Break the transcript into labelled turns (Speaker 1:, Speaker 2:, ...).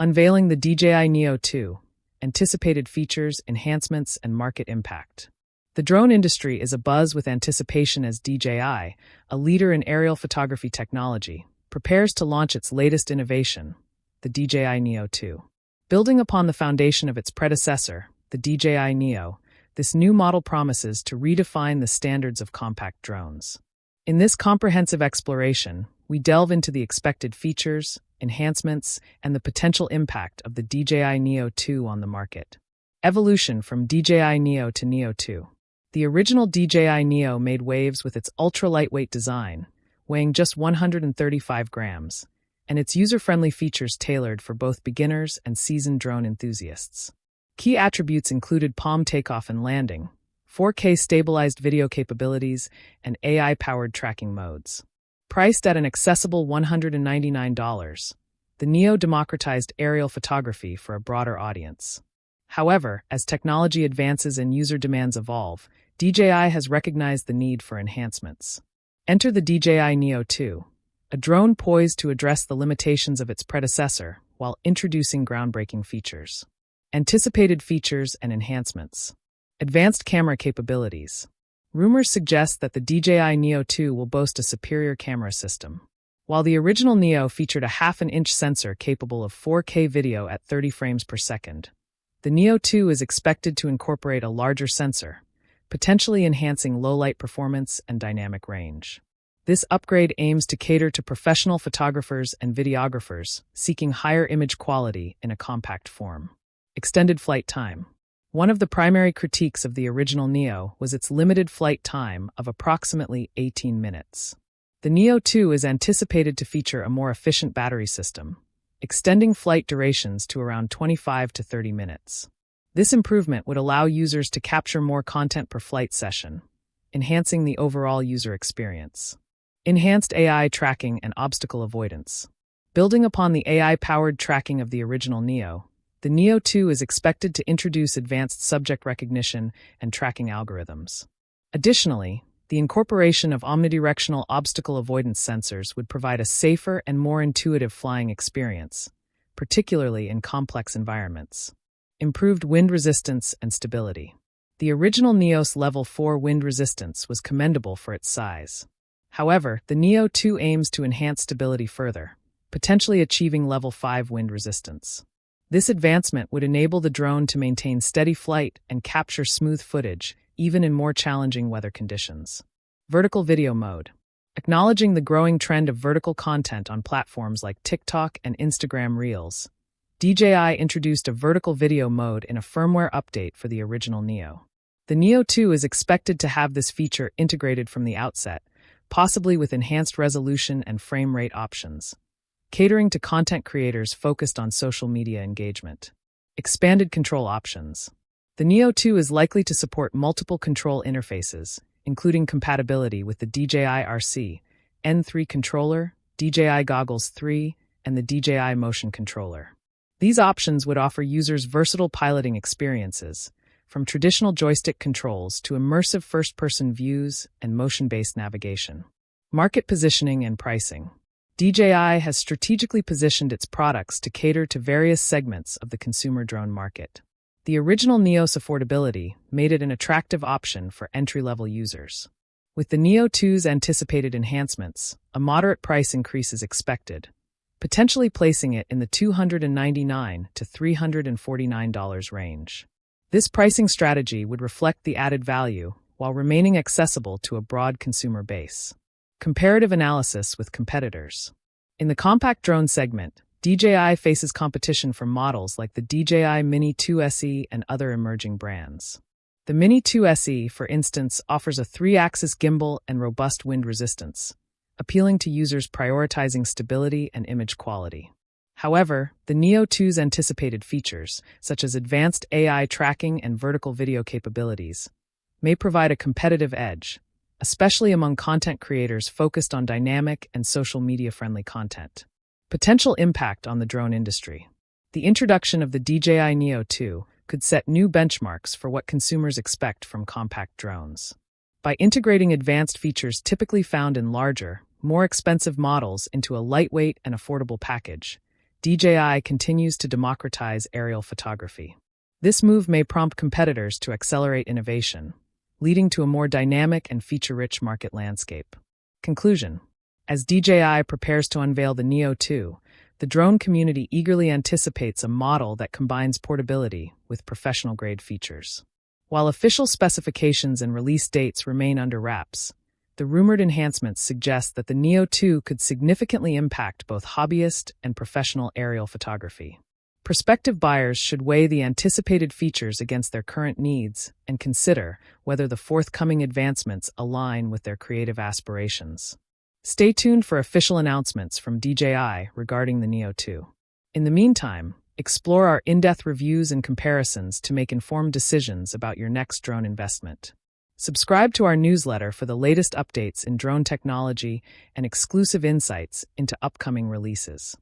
Speaker 1: Unveiling the DJI Neo 2, anticipated features, enhancements, and market impact. The drone industry is abuzz with anticipation as DJI, a leader in aerial photography technology, prepares to launch its latest innovation, the DJI Neo 2. Building upon the foundation of its predecessor, the DJI Neo, this new model promises to redefine the standards of compact drones. In this comprehensive exploration, we delve into the expected features, enhancements, and the potential impact of the DJI Neo 2 on the market. Evolution from DJI Neo to Neo 2. The original DJI Neo made waves with its ultra-lightweight design, weighing just 135 grams, and its user-friendly features tailored for both beginners and seasoned drone enthusiasts. Key attributes included palm takeoff and landing, 4K stabilized video capabilities, and AI-powered tracking modes. Priced at an accessible $199, the Neo democratized aerial photography for a broader audience. However, as technology advances and user demands evolve, DJI has recognized the need for enhancements. Enter the DJI Neo 2, a drone poised to address the limitations of its predecessor while introducing groundbreaking features. Anticipated features and enhancements. Advanced camera capabilities. Rumors suggest that the DJI Neo 2 will boast a superior camera system. While the original Neo featured a half-an-inch sensor capable of 4K video at 30 frames per second, the Neo 2 is expected to incorporate a larger sensor, potentially enhancing low-light performance and dynamic range. This upgrade aims to cater to professional photographers and videographers seeking higher image quality in a compact form. Extended flight time. One of the primary critiques of the original Neo was its limited flight time of approximately 18 minutes. The Neo 2 is anticipated to feature a more efficient battery system, extending flight durations to around 25 to 30 minutes. This improvement would allow users to capture more content per flight session, enhancing the overall user experience. Enhanced AI tracking and obstacle avoidance. Building upon the AI-powered tracking of the original Neo, the Neo 2 is expected to introduce advanced subject recognition and tracking algorithms. Additionally, the incorporation of omnidirectional obstacle avoidance sensors would provide a safer and more intuitive flying experience, particularly in complex environments. Improved wind resistance and stability. The original Neo's Level 4 wind resistance was commendable for its size. However, the Neo 2 aims to enhance stability further, potentially achieving Level 5 wind resistance. This advancement would enable the drone to maintain steady flight and capture smooth footage, even in more challenging weather conditions. Vertical video mode. Acknowledging the growing trend of vertical content on platforms like TikTok and Instagram Reels, DJI introduced a vertical video mode in a firmware update for the original Neo. The Neo 2 is expected to have this feature integrated from the outset, possibly with enhanced resolution and frame rate options, catering to content creators focused on social media engagement. Expanded control options. The Neo 2 is likely to support multiple control interfaces, including compatibility with the DJI RC, N3 controller, DJI Goggles 3, and the DJI Motion controller. These options would offer users versatile piloting experiences, from traditional joystick controls to immersive first-person views and motion-based navigation. Market positioning and pricing. DJI has strategically positioned its products to cater to various segments of the consumer drone market. The original Neo's affordability made it an attractive option for entry-level users. With the Neo 2's anticipated enhancements, a moderate price increase is expected, potentially placing it in the $299 to $349 range. This pricing strategy would reflect the added value while remaining accessible to a broad consumer base. Comparative analysis with competitors. In the compact drone segment, DJI faces competition from models like the DJI Mini 2 SE and other emerging brands. The Mini 2 SE, for instance, offers a 3-axis gimbal and robust wind resistance, appealing to users prioritizing stability and image quality. However, the Neo 2's anticipated features, such as advanced AI tracking and vertical video capabilities, may provide a competitive edge, especially among content creators focused on dynamic and social media-friendly content. Potential impact on the drone industry. The introduction of the DJI Neo 2 could set new benchmarks for what consumers expect from compact drones. By integrating advanced features typically found in larger, more expensive models into a lightweight and affordable package, DJI continues to democratize aerial photography. This move may prompt competitors to accelerate innovation, leading to a more dynamic and feature-rich market landscape. Conclusion: as DJI prepares to unveil the Neo 2, the drone community eagerly anticipates a model that combines portability with professional-grade features. While official specifications and release dates remain under wraps, the rumored enhancements suggest that the Neo 2 could significantly impact both hobbyist and professional aerial photography. Prospective buyers should weigh the anticipated features against their current needs and consider whether the forthcoming advancements align with their creative aspirations. Stay tuned for official announcements from DJI regarding the Neo 2. In the meantime, explore our in-depth reviews and comparisons to make informed decisions about your next drone investment. Subscribe to our newsletter for the latest updates in drone technology and exclusive insights into upcoming releases.